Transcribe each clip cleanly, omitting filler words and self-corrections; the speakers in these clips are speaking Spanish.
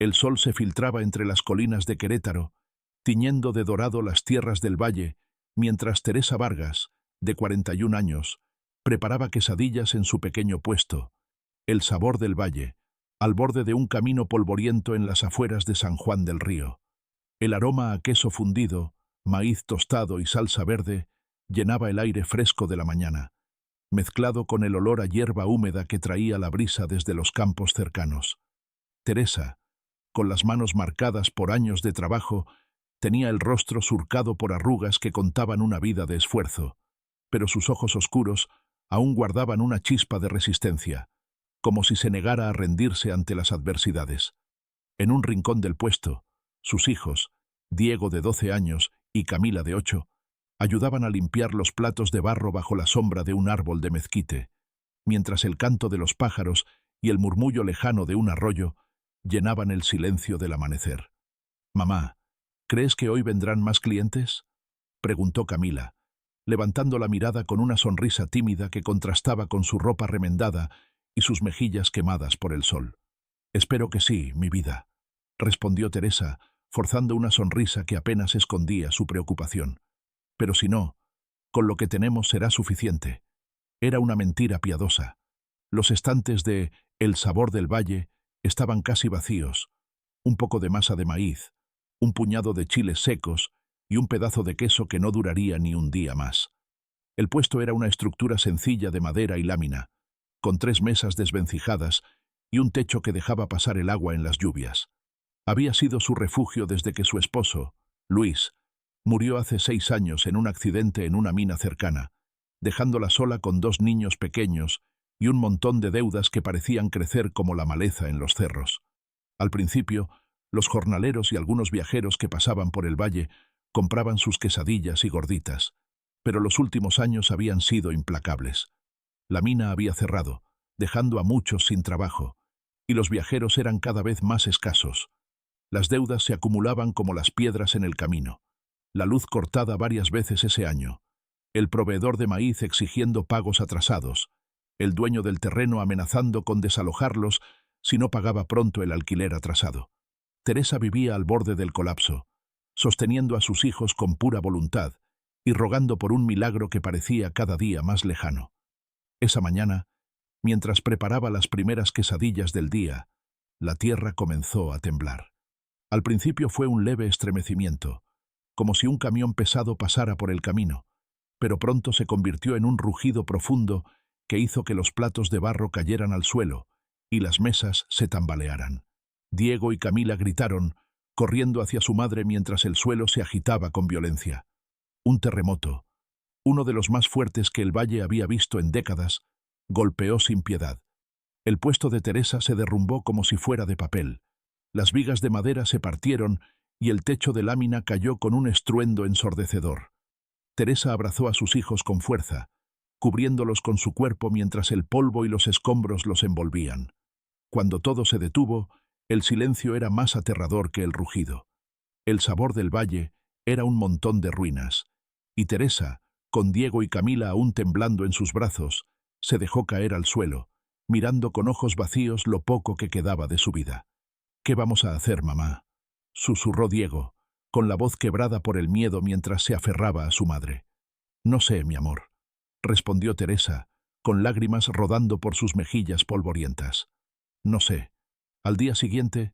El sol se filtraba entre las colinas de Querétaro, tiñendo de dorado las tierras del valle, mientras Teresa Vargas, de 41 años, preparaba quesadillas en su pequeño puesto, El Sabor del Valle, al borde de un camino polvoriento en las afueras de San Juan del Río. El aroma a queso fundido, maíz tostado y salsa verde llenaba el aire fresco de la mañana, mezclado con el olor a hierba húmeda que traía la brisa desde los campos cercanos. Teresa, con las manos marcadas por años de trabajo, tenía el rostro surcado por arrugas que contaban una vida de esfuerzo, pero sus ojos oscuros aún guardaban una chispa de resistencia, como si se negara a rendirse ante las adversidades. En un rincón del puesto, sus hijos, Diego de 12 años y Camila de 8, ayudaban a limpiar los platos de barro bajo la sombra de un árbol de mezquite, mientras el canto de los pájaros y el murmullo lejano de un arroyo llenaban el silencio del amanecer. «Mamá, ¿crees que hoy vendrán más clientes?», preguntó Camila, levantando la mirada con una sonrisa tímida que contrastaba con su ropa remendada y sus mejillas quemadas por el sol. «Espero que sí, mi vida», respondió Teresa, forzando una sonrisa que apenas escondía su preocupación. «Pero si no, con lo que tenemos será suficiente». Era una mentira piadosa. Los estantes de El Sabor del Valle estaban casi vacíos. Un poco de masa de maíz, un puñado de chiles secos y un pedazo de queso que no duraría ni un día más. El puesto era una estructura sencilla de madera y lámina, con 3 mesas desvencijadas y un techo que dejaba pasar el agua en las lluvias. Había sido su refugio desde que su esposo, Luis, murió hace 6 años en un accidente en una mina cercana, dejándola sola con 2 niños pequeños y un montón de deudas que parecían crecer como la maleza en los cerros. Al principio, los jornaleros y algunos viajeros que pasaban por el valle compraban sus quesadillas y gorditas, pero los últimos años habían sido implacables. La mina había cerrado, dejando a muchos sin trabajo, y los viajeros eran cada vez más escasos. Las deudas se acumulaban como las piedras en el camino. La luz cortada varias veces ese año, el proveedor de maíz exigiendo pagos atrasados, el dueño del terreno amenazando con desalojarlos si no pagaba pronto el alquiler atrasado. Teresa vivía al borde del colapso, sosteniendo a sus hijos con pura voluntad y rogando por un milagro que parecía cada día más lejano. Esa mañana, mientras preparaba las primeras quesadillas del día, la tierra comenzó a temblar. Al principio fue un leve estremecimiento, como si un camión pesado pasara por el camino, pero pronto se convirtió en un rugido profundo que hizo que los platos de barro cayeran al suelo y las mesas se tambalearan. Diego y Camila gritaron, corriendo hacia su madre mientras el suelo se agitaba con violencia. Un terremoto, uno de los más fuertes que el valle había visto en décadas, golpeó sin piedad. El puesto de Teresa se derrumbó como si fuera de papel. Las vigas de madera se partieron y el techo de lámina cayó con un estruendo ensordecedor. Teresa abrazó a sus hijos con fuerza, cubriéndolos con su cuerpo mientras el polvo y los escombros los envolvían. Cuando todo se detuvo, el silencio era más aterrador que el rugido. El Sabor del Valle era un montón de ruinas, y Teresa, con Diego y Camila aún temblando en sus brazos, se dejó caer al suelo, mirando con ojos vacíos lo poco que quedaba de su vida. «¿Qué vamos a hacer, mamá?», susurró Diego, con la voz quebrada por el miedo mientras se aferraba a su madre. «No sé, mi amor», respondió Teresa, con lágrimas rodando por sus mejillas polvorientas. «No sé». Al día siguiente,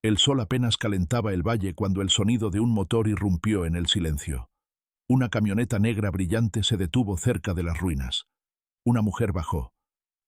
el sol apenas calentaba el valle cuando el sonido de un motor irrumpió en el silencio. Una camioneta negra brillante se detuvo cerca de las ruinas. Una mujer bajó,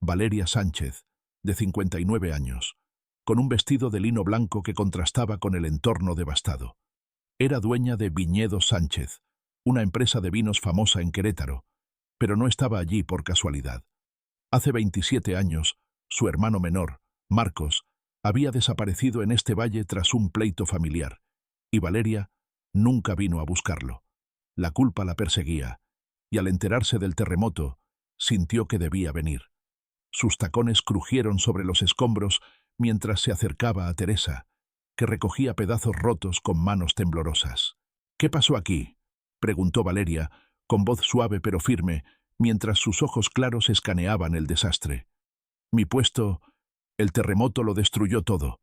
Valeria Sánchez, de 59 años, con un vestido de lino blanco que contrastaba con el entorno devastado. Era dueña de Viñedos Sánchez, una empresa de vinos famosa en Querétaro, pero no estaba allí por casualidad. Hace 27 años, su hermano menor, Marcos, había desaparecido en este valle tras un pleito familiar, y Valeria nunca vino a buscarlo. La culpa la perseguía, y al enterarse del terremoto, sintió que debía venir. Sus tacones crujieron sobre los escombros mientras se acercaba a Teresa, que recogía pedazos rotos con manos temblorosas. «¿Qué pasó aquí?», preguntó Valeria, con voz suave pero firme, mientras sus ojos claros escaneaban el desastre. «Mi puesto, el terremoto lo destruyó todo.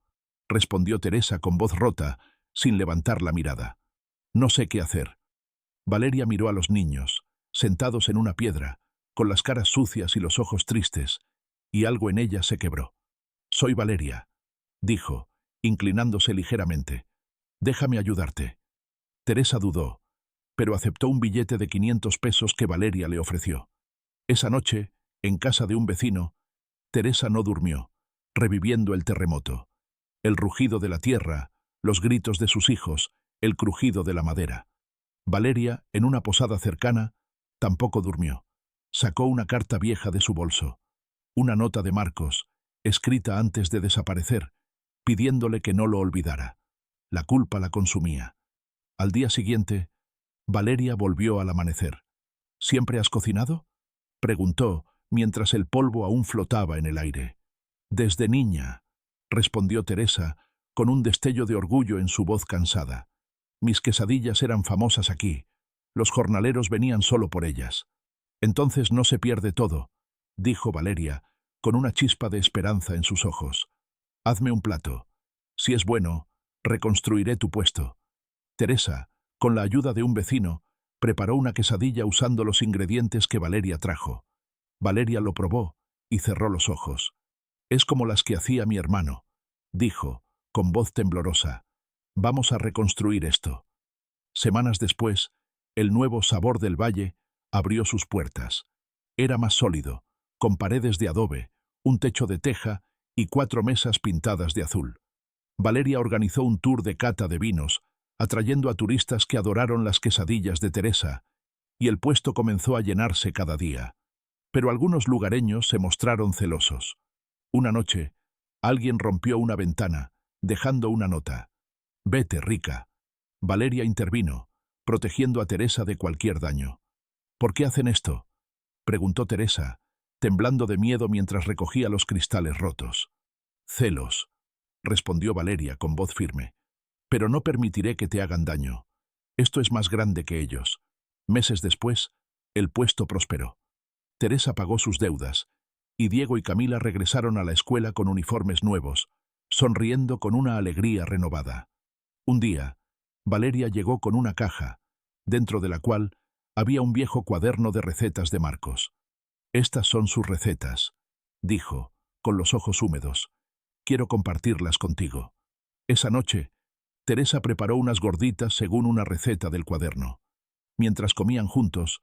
respondió Teresa con voz rota, sin levantar la mirada. No sé qué hacer. Valeria miró a los niños, sentados en una piedra, con las caras sucias y los ojos tristes, y algo en ella se quebró. Soy Valeria, dijo, inclinándose ligeramente. Déjame ayudarte. Teresa dudó, pero aceptó un billete de 500 pesos que Valeria le ofreció. Esa noche, en casa de un vecino, Teresa no durmió, reviviendo el terremoto, el rugido de la tierra, los gritos de sus hijos, el crujido de la madera. Valeria, en una posada cercana, tampoco durmió. Sacó una carta vieja de su bolso, una nota de Marcos, escrita antes de desaparecer, pidiéndole que no lo olvidara. La culpa la consumía. Al día siguiente, Valeria volvió al amanecer. ¿Siempre has cocinado?, preguntó, mientras el polvo aún flotaba en el aire. Desde niña, respondió Teresa, con un destello de orgullo en su voz cansada. Mis quesadillas eran famosas aquí. Los jornaleros venían solo por ellas. Entonces no se pierde todo, dijo Valeria, con una chispa de esperanza en sus ojos. Hazme un plato. Si es bueno, reconstruiré tu puesto. Teresa, con la ayuda de un vecino, preparó una quesadilla usando los ingredientes que Valeria trajo. Valeria lo probó y cerró los ojos. Es como las que hacía mi hermano, dijo, con voz temblorosa. Vamos a reconstruir esto. Semanas después, el nuevo Sabor del Valle abrió sus puertas. Era más sólido, con paredes de adobe, un techo de teja y 4 mesas pintadas de azul. Valeria organizó un tour de cata de vinos, atrayendo a turistas que adoraron las quesadillas de Teresa, y el puesto comenzó a llenarse cada día. Pero algunos lugareños se mostraron celosos. Una noche, alguien rompió una ventana, dejando una nota. «Vete, rica». Valeria intervino, protegiendo a Teresa de cualquier daño. «¿Por qué hacen esto?», preguntó Teresa, temblando de miedo mientras recogía los cristales rotos. «Celos», respondió Valeria con voz firme. «Pero no permitiré que te hagan daño. Esto es más grande que ellos». Meses después, el puesto prosperó. Teresa pagó sus deudas, y Diego y Camila regresaron a la escuela con uniformes nuevos, sonriendo con una alegría renovada. Un día, Valeria llegó con una caja, dentro de la cual había un viejo cuaderno de recetas de Marcos. «Estas son sus recetas», dijo, con los ojos húmedos. «Quiero compartirlas contigo». Esa noche, Teresa preparó unas gorditas según una receta del cuaderno. Mientras comían juntos,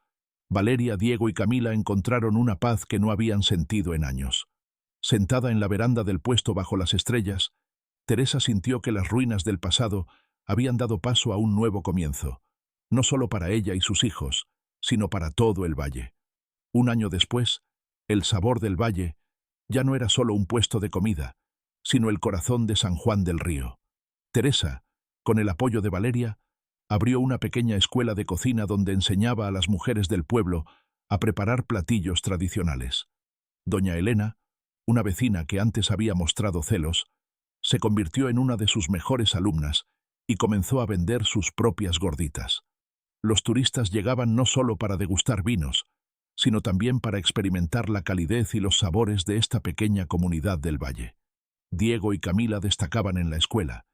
Valeria, Diego y Camila encontraron una paz que no habían sentido en años. Sentada en la veranda del puesto bajo las estrellas, Teresa sintió que las ruinas del pasado habían dado paso a un nuevo comienzo, no solo para ella y sus hijos, sino para todo el valle. Un año después, el Sabor del Valle ya no era solo un puesto de comida, sino el corazón de San Juan del Río. Teresa, con el apoyo de Valeria, abrió una pequeña escuela de cocina donde enseñaba a las mujeres del pueblo a preparar platillos tradicionales. Doña Elena, una vecina que antes había mostrado celos, se convirtió en una de sus mejores alumnas y comenzó a vender sus propias gorditas. Los turistas llegaban no solo para degustar vinos, sino también para experimentar la calidez y los sabores de esta pequeña comunidad del valle. Diego y Camila destacaban en la escuela,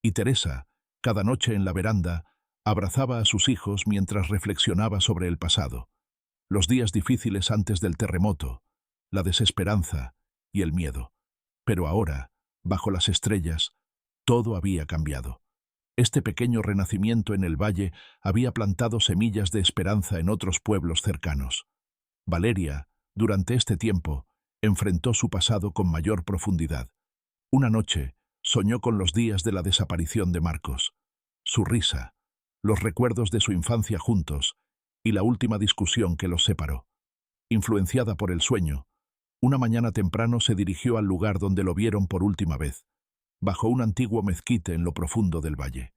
y Teresa, cada noche en la veranda, abrazaba a sus hijos mientras reflexionaba sobre el pasado, los días difíciles antes del terremoto, la desesperanza y el miedo. Pero ahora, bajo las estrellas, todo había cambiado. Este pequeño renacimiento en el valle había plantado semillas de esperanza en otros pueblos cercanos. Valeria, durante este tiempo, enfrentó su pasado con mayor profundidad. Una noche, soñó con los días de la desaparición de Marcos, su risa, los recuerdos de su infancia juntos y la última discusión que los separó. Influenciada por el sueño, una mañana temprano se dirigió al lugar donde lo vieron por última vez, bajo un antiguo mezquite en lo profundo del valle.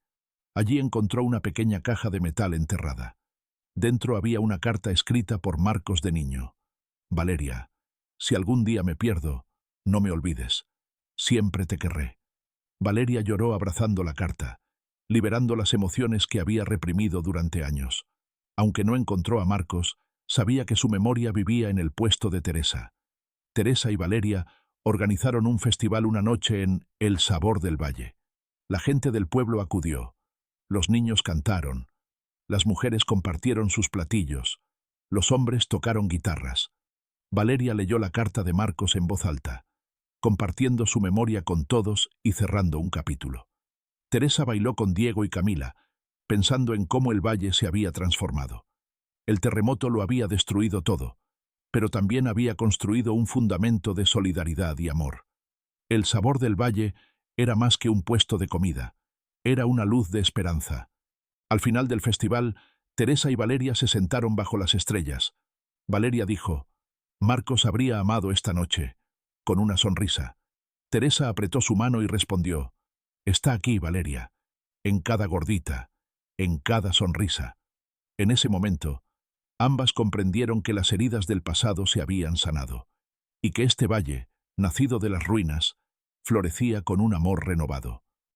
Allí encontró una pequeña caja de metal enterrada. Dentro había una carta escrita por Marcos de niño. «Valeria, si algún día me pierdo, no me olvides. Siempre te querré». Valeria lloró abrazando la carta, liberando las emociones que había reprimido durante años. Aunque no encontró a Marcos, sabía que su memoria vivía en el puesto de Teresa. Teresa y Valeria Organizaron un festival una noche en El Sabor del Valle. La gente del pueblo acudió. Los niños cantaron. Las mujeres compartieron sus platillos. Los hombres tocaron guitarras. Valeria leyó la carta de Marcos en voz alta, compartiendo su memoria con todos y cerrando un capítulo. Teresa bailó con Diego y Camila, pensando en cómo el valle se había transformado. El terremoto lo había destruido todo, pero también había construido un fundamento de solidaridad y amor. El Sabor del Valle era más que un puesto de comida, era una luz de esperanza. Al final del festival, Teresa y Valeria se sentaron bajo las estrellas. Valeria dijo: «Marcos habría amado esta noche», con una sonrisa. Teresa apretó su mano y respondió: «Está aquí, Valeria, en cada gordita, en cada sonrisa». En ese momento, ambas comprendieron que las heridas del pasado se habían sanado, y que este valle, nacido de las ruinas, florecía con un amor renovado.